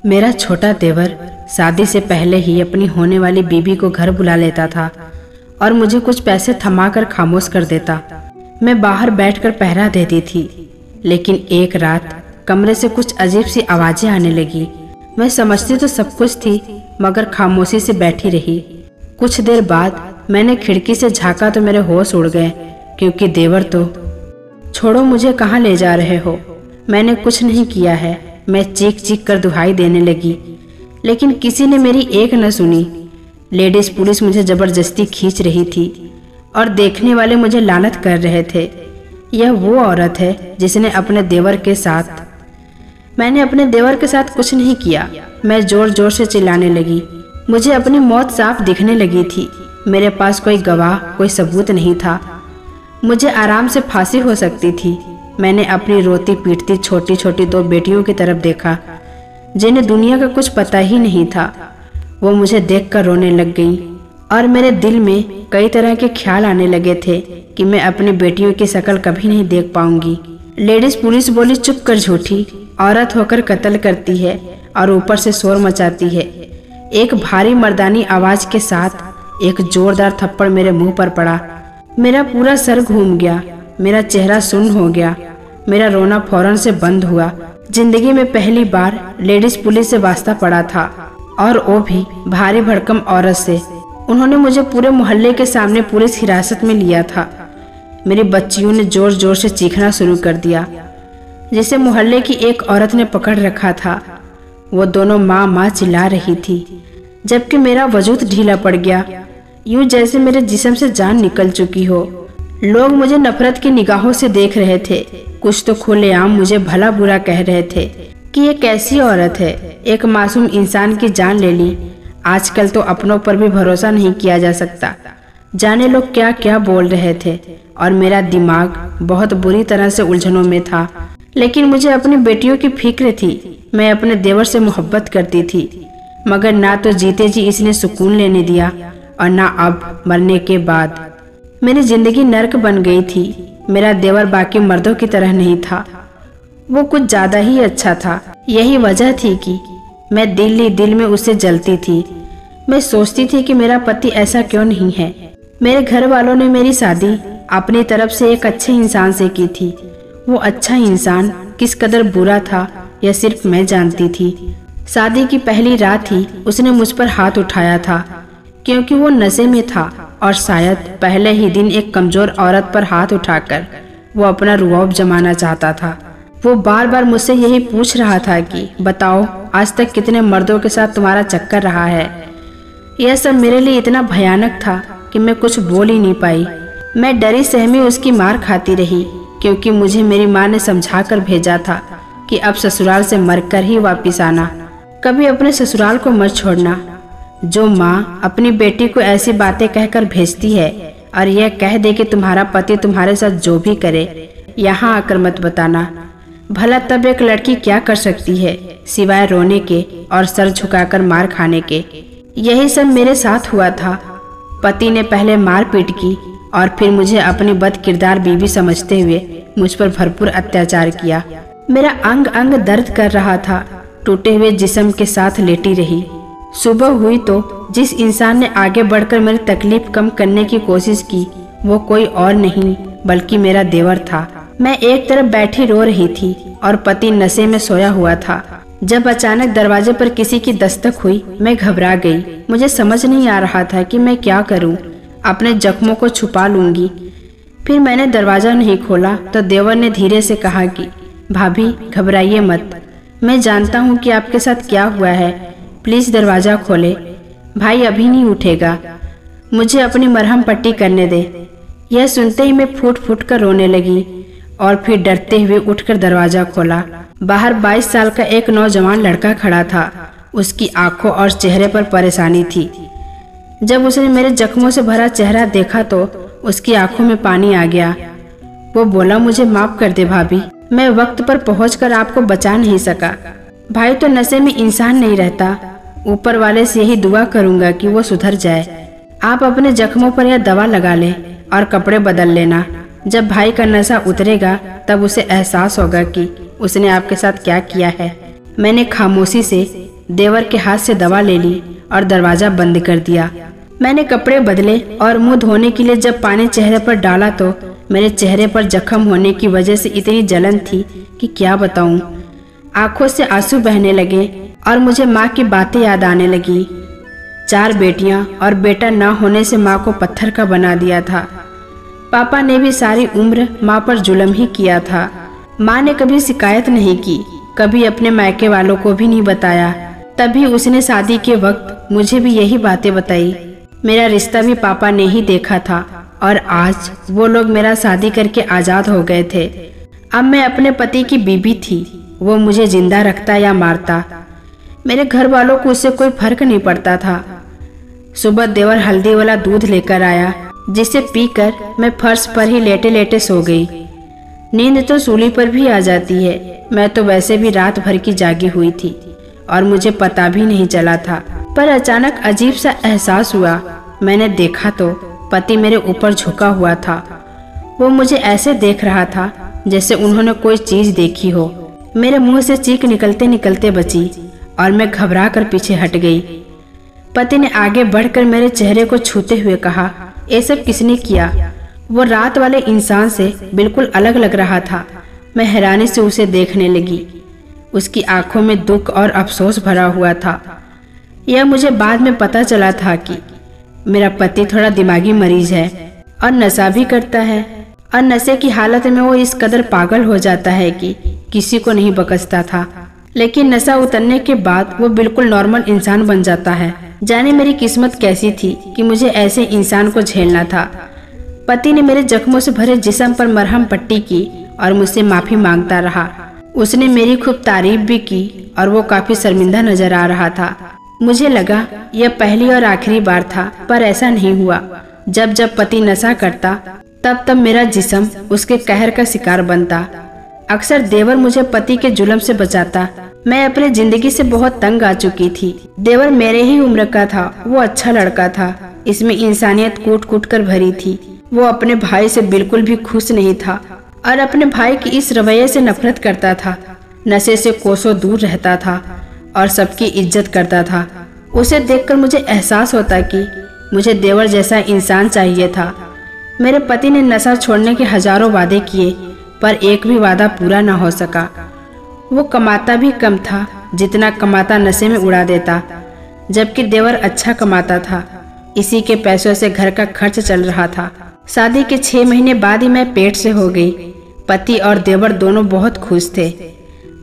मेरा छोटा देवर शादी से पहले ही अपनी होने वाली बीबी को घर बुला लेता था और मुझे कुछ पैसे थमा कर खामोश कर देता। मैं बाहर बैठकर पहरा देती थी, लेकिन एक रात कमरे से कुछ अजीब सी आवाजें आने लगी। मैं समझती तो सब कुछ थी, मगर खामोशी से बैठी रही। कुछ देर बाद मैंने खिड़की से झांका तो मेरे होश उड़ गए, क्योंकि देवर तो। छोड़ो, मुझे कहाँ ले जा रहे हो? मैंने कुछ नहीं किया है। मैं चीख चीख कर दुहाई देने लगी, लेकिन किसी ने मेरी एक न सुनी। लेडीज पुलिस मुझे जबरदस्ती खींच रही थी और देखने वाले मुझे लानत कर रहे थे। यह वो औरत है जिसने अपने देवर के साथ। मैंने अपने देवर के साथ कुछ नहीं किया। मैं जोर जोर से चिल्लाने लगी। मुझे अपनी मौत साफ दिखने लगी थी। मेरे पास कोई गवाह, कोई सबूत नहीं था। मुझे आराम से फांसी हो सकती थी। मैंने अपनी रोती पीटती छोटी छोटी दो बेटियों की तरफ देखा, जिन्हें दुनिया का कुछ पता ही नहीं था। वो मुझे देखकर रोने लग गई और मेरे दिल में कई तरह के ख्याल आने लगे थे कि मैं अपनी बेटियों की शक्ल कभी नहीं देख पाऊंगी। लेडीज पुलिस बोली, चुप कर झूठी, औरत होकर कत्ल करती है और ऊपर से शोर मचाती है। एक भारी मर्दानी आवाज के साथ एक जोरदार थप्पड़ मेरे मुंह पर पड़ा। मेरा पूरा सर घूम गया, मेरा चेहरा सुन्न हो गया। मेरा रोना फौरन से बंद हुआ। जिंदगी में पहली बार लेडीज पुलिस से वास्ता पड़ा था, और वो भी भारी भड़कम औरत से। उन्होंने मुझे पूरे मोहल्ले के सामने पुलिस हिरासत में लिया था। मेरी बच्चियों ने जोर जोर से चीखना शुरू कर दिया, जिसे मोहल्ले की एक औरत ने पकड़ रखा था। वो दोनों माँ माँ चिल्ला रही थी, जबकि मेरा वजूद ढीला पड़ गया, यूं जैसे मेरे जिस्म से जान निकल चुकी हो। लोग मुझे नफरत की निगाहों से देख रहे थे। कुछ तो खुलेआम मुझे भला बुरा कह रहे थे कि ये कैसी औरत है, एक मासूम इंसान की जान ले ली। आजकल तो अपनों पर भी भरोसा नहीं किया जा सकता। जाने लोग क्या क्या बोल रहे थे, और मेरा दिमाग बहुत बुरी तरह से उलझनों में था। लेकिन मुझे अपनी बेटियों की फिक्र थी। मैं अपने देवर से मोहब्बत करती थी, मगर ना तो जीते जी इसने सुकून लेने दिया और ना अब मरने के बाद। मेरी जिंदगी नर्क बन गई थी। मेरा देवर बाकी मर्दों की तरह नहीं था, वो कुछ ज्यादा ही अच्छा था। यही वजह थी कि मैं दिल ही दिल में उससे जलती थी। मैं सोचती थी कि मेरा पति ऐसा क्यों नहीं है। मेरे घर वालों ने मेरी शादी अपनी तरफ से एक अच्छे इंसान से की थी। वो अच्छा इंसान किस कदर बुरा था, यह सिर्फ मैं जानती थी। शादी की पहली रात ही उसने मुझ पर हाथ उठाया था, क्योंकि वो नशे में था, और शायद पहले ही दिन एक कमजोर औरत पर हाथ उठाकर वो अपना रुआब जमाना चाहता था। वो बार बार मुझसे यही पूछ रहा था कि बताओ, आज तक कितने मर्दों के साथ तुम्हारा चक्कर रहा है। यह सब मेरे लिए इतना भयानक था कि मैं कुछ बोल ही नहीं पाई। मैं डरी सहमी उसकी मार खाती रही, क्योंकि मुझे मेरी माँ ने समझा कर भेजा था कि अब ससुराल से मरकर ही वापिस आना, कभी अपने ससुराल को मत छोड़ना। जो माँ अपनी बेटी को ऐसी बातें कहकर भेजती है और यह कह दे कि तुम्हारा पति तुम्हारे साथ जो भी करे, यहाँ आकर मत बताना। भला तब एक लड़की क्या कर सकती है सिवाय रोने के और सर झुकाकर मार खाने के। यही सब मेरे साथ हुआ था। पति ने पहले मार पीट की और फिर मुझे अपनी बद किरदार बीवी समझते हुए मुझ पर भरपूर अत्याचार किया। मेरा अंग अंग दर्द कर रहा था। टूटे हुए जिस्म के साथ लेटी रही। सुबह हुई तो जिस इंसान ने आगे बढ़कर मेरी तकलीफ कम करने की कोशिश की, वो कोई और नहीं बल्कि मेरा देवर था। मैं एक तरफ बैठी रो रही थी और पति नशे में सोया हुआ था। जब अचानक दरवाजे पर किसी की दस्तक हुई, मैं घबरा गई। मुझे समझ नहीं आ रहा था कि मैं क्या करूं। अपने जख्मों को छुपा लूंगी। फिर मैंने दरवाजा नहीं खोला तो देवर ने धीरे से कहा कि भाभी, घबराइए मत, मैं जानता हूं कि आपके साथ क्या हुआ है, प्लीज दरवाजा खोले। भाई अभी नहीं उठेगा, मुझे अपनी मरहम पट्टी करने दे। यह सुनते ही मैं फूट फूट कर रोने लगी और फिर डरते हुए उठकर दरवाजा खोला। बाहर 22 साल का एक नौजवान लड़का खड़ा था। उसकी आंखों और चेहरे पर परेशानी थी। जब उसने मेरे जख्मों से भरा चेहरा देखा तो उसकी आंखों में पानी आ गया। वो बोला, मुझे माफ कर दे भाभी, मैं वक्त पर पहुंचकर आपको बचा नहीं सका। भाई तो नशे में इंसान नहीं रहता। ऊपर वाले से यही दुआ करूंगा कि वो सुधर जाए। आप अपने जख्मों पर यह दवा लगा लें और कपड़े बदल लेना। जब भाई का नशा उतरेगा तब उसे एहसास होगा कि उसने आपके साथ क्या किया है। मैंने खामोशी से देवर के हाथ से दवा ले ली और दरवाजा बंद कर दिया। मैंने कपड़े बदले और मुंह धोने के लिए जब पानी चेहरे पर डाला तो मेरे चेहरे पर जख्म होने की वजह से इतनी जलन थी कि क्या बताऊं। आंखों से आंसू बहने लगे और मुझे माँ की बातें याद आने लगी। 4 बेटियां और बेटा ना होने से माँ को पत्थर का बना दिया था। पापा ने भी सारी उम्र माँ पर जुल्म ही किया था। माँ ने कभी शिकायत नहीं की, कभी अपने मायके वालों को भी नहीं बताया। तभी उसने शादी के वक्त मुझे भी यही बातें बताई। मेरा रिश्ता भी पापा ने ही देखा था और आज वो लोग मेरा शादी करके आज़ाद हो गए थे। अब मैं अपने पति की बीबी थी, वो मुझे जिंदा रखता या मारता, मेरे घर वालों को उससे कोई फर्क नहीं पड़ता था। सुबह देवर हल्दी वाला दूध लेकर आया, जिसे पीकर मैं फर्श पर ही लेटे लेटे सो गई। नींद तो सूली पर भी आ जाती है। मैं तो वैसे भी रात भर की जागी हुई थी और मुझे पता भी नहीं चला था। पर अचानक अजीब सा एहसास हुआ। मैंने देखा तो पति मेरे ऊपर झुका हुआ था। वो मुझे ऐसे देख रहा था जैसे उन्होंने कोई चीज देखी हो। मेरे मुंह से चीख निकलते निकलते बची और मैं घबरा कर पीछे हट गई। पति ने आगे बढ़कर मेरे चेहरे को छूते हुए कहा, ये सब किसने किया? वो रात वाले इंसान से बिल्कुल अलग लग रहा था। मैं हैरानी से उसे देखने लगी। उसकी आंखों में दुख और अफसोस भरा हुआ था। यह मुझे बाद में पता चला था कि मेरा पति थोड़ा दिमागी मरीज है और नशा भी करता है, और नशे की हालत में वो इस कदर पागल हो जाता है कि किसी को नहीं बख्शता था। लेकिन नशा उतरने के बाद वो बिल्कुल नॉर्मल इंसान बन जाता है। जाने मेरी किस्मत कैसी थी कि मुझे ऐसे इंसान को झेलना था। पति ने मेरे जख्मों से भरे जिस्म पर मरहम पट्टी की और मुझसे माफी मांगता रहा। उसने मेरी खूब तारीफ भी की और वो काफी शर्मिंदा नजर आ रहा था। मुझे लगा यह पहली और आखिरी बार था, पर ऐसा नहीं हुआ। जब जब पति नशा करता तब तब मेरा जिस्म उसके कहर का शिकार बनता। अक्सर देवर मुझे पति के जुल्म से बचाता। मैं अपने जिंदगी से बहुत तंग आ चुकी थी। देवर मेरे ही उम्र का था। वो अच्छा लड़का था, इसमें इंसानियत कूट कूट कर भरी थी। वो अपने भाई से बिल्कुल भी खुश नहीं था और अपने भाई की इस रवैये से नफरत करता था। नशे से कोसों दूर रहता था और सबकी इज्जत करता था। उसे देखकर मुझे एहसास होता कि मुझे देवर जैसा इंसान चाहिए था। मेरे पति ने नशा छोड़ने के हजारों वादे किए, पर एक भी वादा पूरा न हो सका। वो कमाता भी कम था, जितना कमाता नशे में उड़ा देता, जबकि देवर अच्छा कमाता था। इसी के पैसों से घर का खर्च चल रहा था। शादी के 6 महीने बाद ही मैं पेट से हो गई। पति और देवर दोनों बहुत खुश थे।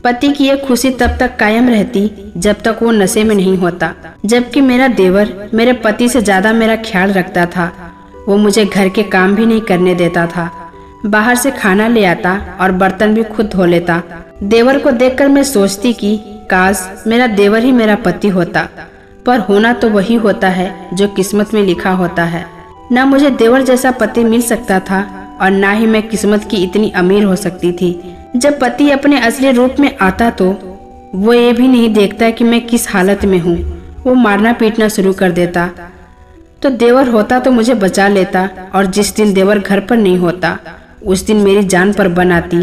पति की यह खुशी तब तक कायम रहती जब तक वो नशे में नहीं होता, जबकि मेरा देवर मेरे पति से ज्यादा मेरा ख्याल रखता था। वो मुझे घर के काम भी नहीं करने देता था। बाहर से खाना ले आता और बर्तन भी खुद धो लेता। देवर को देखकर मैं सोचती कि काश मेरा देवर ही मेरा पति होता, पर होना तो वही होता है जो किस्मत में लिखा होता है। न मुझे देवर जैसा पति मिल सकता था और ना ही मैं किस्मत की इतनी अमीर हो सकती थी। जब पति अपने असली रूप में आता तो वो ये भी नहीं देखता कि मैं किस हालत में हूँ। वो मारना पीटना शुरू कर देता। तो देवर होता तो मुझे बचा लेता, और जिस दिन देवर घर पर नहीं होता उस दिन मेरी जान पर बन आती।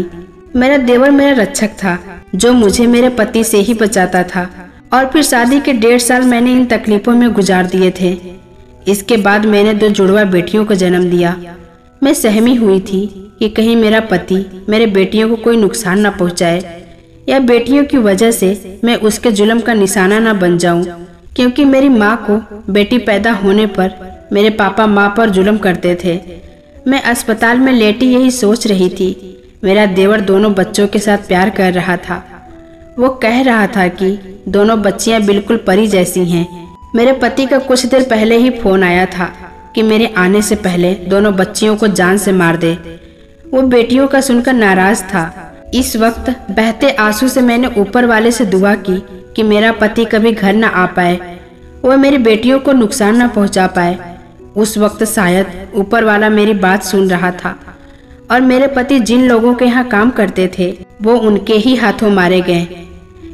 मेरा देवर मेरा रक्षक था, जो मुझे मेरे पति से ही बचाता था। और फिर शादी के 1.5 साल मैंने इन तकलीफों में गुजार दिए थे। इसके बाद मैंने 2 जुड़वा बेटियों को जन्म दिया। मैं सहमी हुई थी कि कहीं मेरा पति मेरे बेटियों को कोई नुकसान न पहुंचाए, या बेटियों की वजह से मैं उसके जुल्म का निशाना न बन जाऊं। क्योंकि मेरी माँ को बेटी पैदा होने पर मेरे पापा माँ पर जुल्म करते थे। मैं अस्पताल में लेटी यही सोच रही थी। मेरा देवर दोनों बच्चों के साथ प्यार कर रहा था। वो कह रहा था कि दोनों बच्चियां बिल्कुल परी जैसी हैं। मेरे पति का कुछ देर पहले ही फोन आया था कि मेरे आने से पहले दोनों बच्चियों को जान से मार दे। वो बेटियों का सुनकर नाराज था। इस वक्त बहते आंसू से मैंने ऊपर वाले से दुआ की कि मेरा पति कभी घर न आ पाए, वो मेरी बेटियों को नुकसान न पहुंचा पाए। उस वक्त शायद ऊपर वाला मेरी बात सुन रहा था, और मेरे पति जिन लोगों के यहाँ काम करते थे वो उनके ही हाथों मारे गए।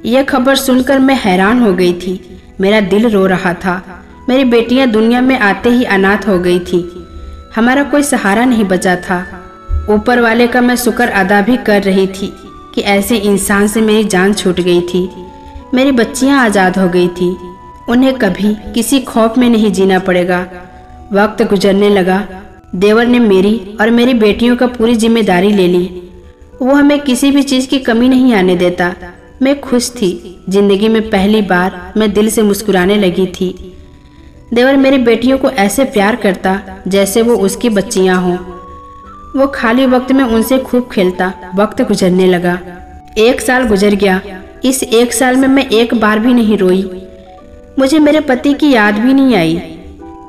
यह खबर सुनकर मैं हैरान हो गई थी। मेरा दिल रो रहा था। मेरी बेटियां दुनिया में आते ही अनाथ हो गई थी। हमारा कोई सहारा नहीं बचा था। ऊपर वाले का मैं शुक्र अदा भी कर रही थी कि ऐसे इंसान से मेरी जान छूट गई थी। मेरी बच्चियां आज़ाद हो गई थी। उन्हें कभी किसी खौफ में नहीं जीना पड़ेगा। वक्त गुजरने लगा। देवर ने मेरी और मेरी बेटियों का पूरी जिम्मेदारी ले ली। वो हमें किसी भी चीज़ की कमी नहीं आने देता। मैं खुश थी। जिंदगी में पहली बार मैं दिल से मुस्कुराने लगी थी। देवर मेरी बेटियों को ऐसे प्यार करता जैसे वो उसकी बच्चियां हों। वो खाली वक्त में उनसे खूब खेलता। वक्त गुजरने लगा। 1 साल गुजर गया। इस 1 साल में मैं एक बार भी नहीं रोई। मुझे मेरे पति की याद भी नहीं आई।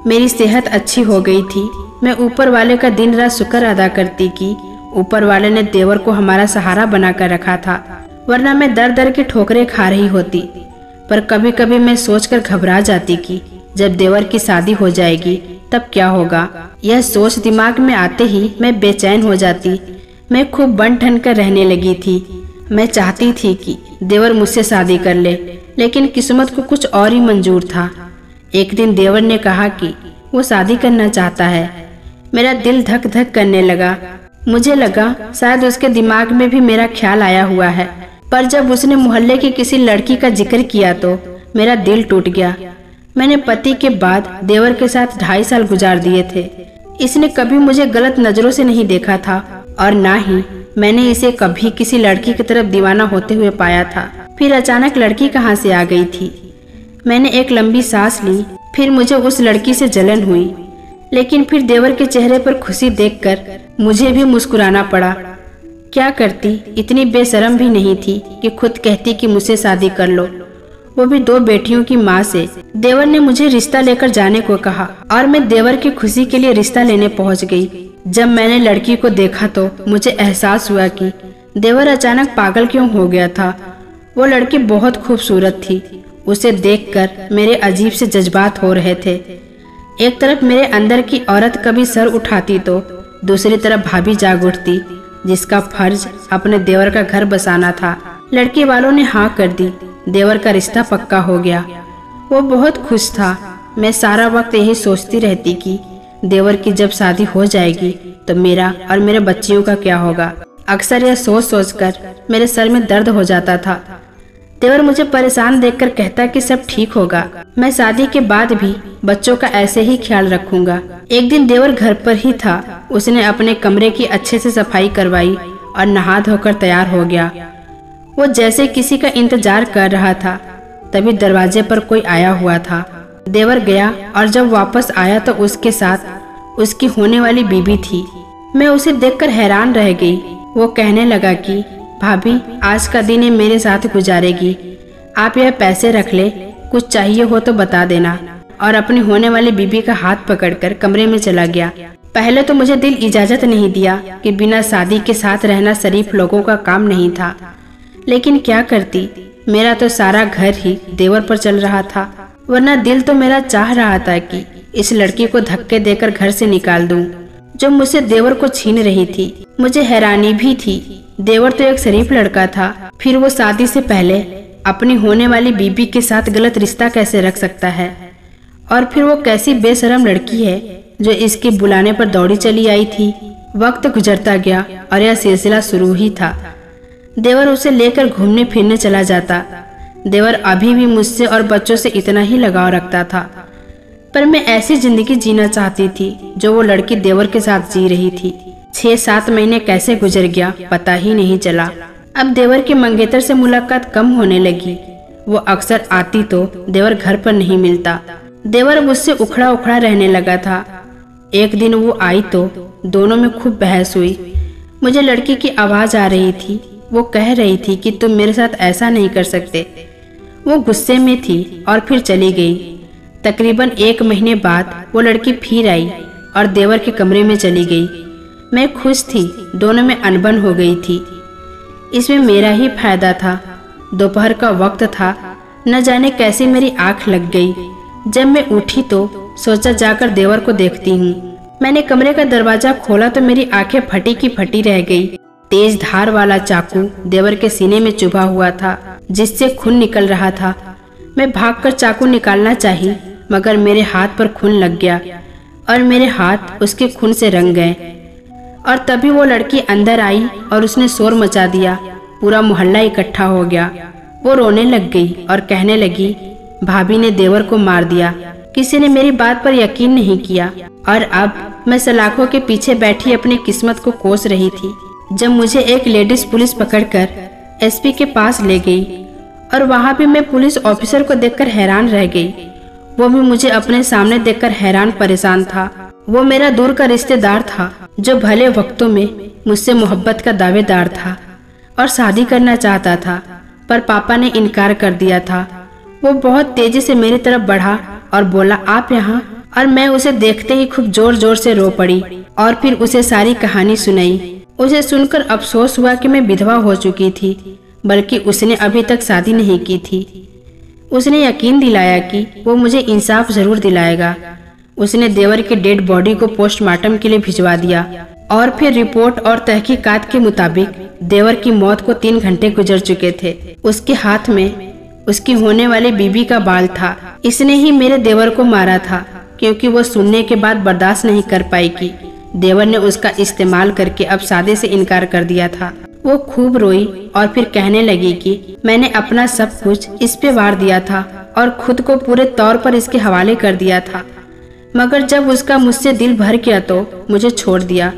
मेरी सेहत अच्छी हो गई थी। मैं ऊपर वाले का दिन रात शुक्र अदा करती कि ऊपर वाले ने देवर को हमारा सहारा बनाकर रखा था, वरना मैं दर दर की ठोकरें खा रही होती। पर कभी कभी मैं सोचकर घबरा जाती कि जब देवर की शादी हो जाएगी तब क्या होगा। यह सोच दिमाग में आते ही मैं बेचैन हो जाती। मैं खूब बन ठन कर रहने लगी थी। मैं चाहती थी कि देवर मुझसे शादी कर ले, लेकिन किस्मत को कुछ और ही मंजूर था। एक दिन देवर ने कहा कि वो शादी करना चाहता है। मेरा दिल धक धक करने लगा। मुझे लगा शायद उसके दिमाग में भी मेरा ख्याल आया हुआ है। पर जब उसने मोहल्ले की किसी लड़की का जिक्र किया तो मेरा दिल टूट गया। मैंने पति के बाद देवर के साथ 2.5 साल गुजार दिए थे। इसने कभी मुझे गलत नजरों से नहीं देखा था और ना ही मैंने इसे कभी किसी लड़की की तरफ दीवाना होते हुए पाया था। फिर अचानक लड़की कहाँ से आ गई थी। मैंने एक लंबी सांस ली। फिर मुझे उस लड़की से जलन हुई, लेकिन फिर देवर के चेहरे पर खुशी देखकर मुझे भी मुस्कुराना पड़ा। क्या करती, इतनी बेशरम भी नहीं थी कि खुद कहती कि मुझसे शादी कर लो, वो भी 2 बेटियों की माँ से। देवर ने मुझे रिश्ता लेकर जाने को कहा और मैं देवर की खुशी के लिए रिश्ता लेने पहुँच गई। जब मैंने लड़की को देखा तो मुझे एहसास हुआ कि देवर अचानक पागल क्यों हो गया था। वो लड़की बहुत खूबसूरत थी। उसे देखकर मेरे अजीब से जज्बात हो रहे थे। एक तरफ मेरे अंदर की औरत कभी सर उठाती तो दूसरी तरफ भाभी जाग उठती, जिसका फर्ज अपने देवर का घर बसाना था। लड़की वालों ने हाँ कर दी। देवर का रिश्ता पक्का हो गया। वो बहुत खुश था। मैं सारा वक्त यही सोचती रहती कि देवर की जब शादी हो जाएगी तो मेरा और मेरे बच्चियों का क्या होगा। अक्सर यह सोच सोचकर मेरे सर में दर्द हो जाता था। देवर मुझे परेशान देखकर कहता कि सब ठीक होगा। मैं शादी के बाद भी बच्चों का ऐसे ही ख्याल रखूंगा। एक दिन देवर घर पर ही था। उसने अपने कमरे की अच्छे से सफाई करवाई और नहा धोकर तैयार हो गया। वो जैसे किसी का इंतजार कर रहा था। तभी दरवाजे पर कोई आया हुआ था। देवर गया और जब वापस आया तो उसके साथ उसकी होने वाली बीबी थी। मैं उसे देखकर हैरान रह गई। वो कहने लगा कि भाभी, आज का दिन ये मेरे साथ गुजारेगी। आप यह पैसे रख ले, कुछ चाहिए हो तो बता देना। और अपनी होने वाली बीबी का हाथ पकड़कर कमरे में चला गया। पहले तो मुझे दिल इजाजत नहीं दिया कि बिना शादी के साथ रहना शरीफ लोगों का काम नहीं था, लेकिन क्या करती, मेरा तो सारा घर ही देवर पर चल रहा था। वरना दिल तो मेरा चाह रहा था कि इस लड़की को धक्के देकर घर से निकाल दूं, जो मुझसे देवर को छीन रही थी। मुझे हैरानी भी थी। देवर तो एक शरीफ लड़का था, फिर वो शादी से पहले अपनी होने वाली बीबी के साथ गलत रिश्ता कैसे रख सकता है। और फिर वो कैसी बेशरम लड़की है जो इसके बुलाने पर दौड़ी चली आई थी। वक्त गुजरता गया और यह सिलसिला शुरू ही था। देवर उसे लेकर घूमने फिरने चला जाता। देवर अभी भी मुझसे और बच्चों से इतना ही लगाव रखता था, पर मैं ऐसी जिंदगी जीना चाहती थी जो वो लड़की देवर के साथ जी रही थी। 6-7 महीने कैसे गुजर गया पता ही नहीं चला। अब देवर के मंगेतर से मुलाकात कम होने लगी। वो अक्सर आती तो देवर घर पर नहीं मिलता। देवर मुझसे उखड़ा उखड़ा रहने लगा था। एक दिन वो आई तो दोनों में खूब बहस हुई। मुझे लड़की की आवाज आ रही थी। वो कह रही थी कि तुम मेरे साथ ऐसा नहीं कर सकते। वो गुस्से में थी और फिर चली गई। तकरीबन 1 महीने बाद वो लड़की फिर आई और देवर के कमरे में चली गई। मैं खुश थी, दोनों में अनबन हो गई थी। इसमें मेरा ही फायदा था। दोपहर का वक्त था, न जाने कैसे मेरी आंख लग गई। जब मैं उठी तो सोचा जाकर देवर को देखती हूँ। मैंने कमरे का दरवाजा खोला तो मेरी आंखें फटी की फटी रह गई। तेज धार वाला चाकू देवर के सीने में चुभा हुआ था, जिससे खून निकल रहा था। मैं भागकर चाकू निकालना चाही, मगर मेरे हाथ पर खून लग गया और मेरे हाथ उसके खून से रंग गए। और तभी वो लड़की अंदर आई और उसने शोर मचा दिया। पूरा मोहल्ला इकट्ठा हो गया। वो रोने लग गई और कहने लगी, भाभी ने देवर को मार दिया। किसी ने मेरी बात पर यकीन नहीं किया और अब मैं सलाखों के पीछे बैठी अपनी किस्मत को कोस रही थी जब मुझे एक लेडीज पुलिस पकड़कर एसपी के पास ले गई। और वहाँ भी मैं पुलिस ऑफिसर को देखकर हैरान रह गई। वो भी मुझे अपने सामने देखकर हैरान परेशान था। वो मेरा दूर का रिश्तेदार था जो भले वक्तों में मुझसे मोहब्बत का दावेदार था और शादी करना चाहता था, पर पापा ने इनकार कर दिया था। वो बहुत तेजी से मेरी तरफ बढ़ा और बोला, आप यहाँ। और मैं उसे देखते ही खूब जोर जोर से रो पड़ी और फिर उसे सारी कहानी सुनाई। उसे सुनकर अफसोस हुआ कि मैं विधवा हो चुकी थी, बल्कि उसने अभी तक शादी नहीं की थी। उसने यकीन दिलाया कि वो मुझे इंसाफ जरूर दिलाएगा। उसने देवर की डेड बॉडी को पोस्टमार्टम के लिए भिजवा दिया और फिर रिपोर्ट और तहकीकात के मुताबिक देवर की मौत को 3 घंटे गुजर चुके थे। उसके हाथ में उसकी होने वाली बीबी का बाल था। इसने ही मेरे देवर को मारा था, क्योंकि वो सुनने के बाद बर्दाश्त नहीं कर पाई कि देवर ने उसका इस्तेमाल करके अब शादी से इनकार कर दिया था। वो खूब रोई और फिर कहने लगी कि मैंने अपना सब कुछ इस पे वार दिया था और खुद को पूरे तौर पर इसके हवाले कर दिया था, मगर जब उसका मुझसे दिल भर गया तो मुझे छोड़ दिया।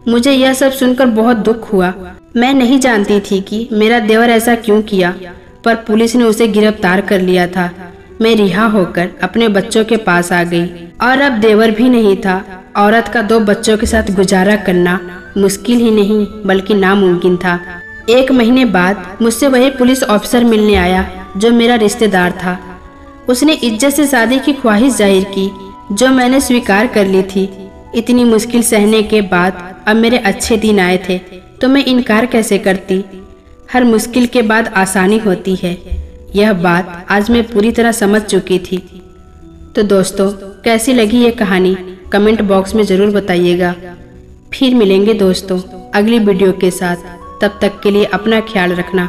मुझे यह सब सुनकर बहुत दुख हुआ। मैं नहीं जानती थी कि मेरा देवर ऐसा क्यों किया, पर पुलिस ने उसे गिरफ्तार कर लिया था। मैं रिहा होकर अपने बच्चों के पास आ गई और अब देवर भी नहीं था। औरत का 2 बच्चों के साथ गुजारा करना मुश्किल ही नहीं बल्कि नामुमकिन था। 1 महीने बाद मुझसे वही पुलिस ऑफिसर मिलने आया जो मेरा रिश्तेदार था। उसने इज्जत से शादी की ख्वाहिश जाहिर की, जो मैंने स्वीकार कर ली थी। इतनी मुश्किल सहने के बाद अब मेरे अच्छे दिन आए थे तो मैं इनकार कैसे करती। हर मुश्किल के बाद आसानी होती है, यह बात आज मैं पूरी तरह समझ चुकी थी। तो दोस्तों, कैसी लगी ये कहानी कमेंट बॉक्स में ज़रूर बताइएगा। फिर मिलेंगे दोस्तों अगली वीडियो के साथ। तब तक के लिए अपना ख्याल रखना।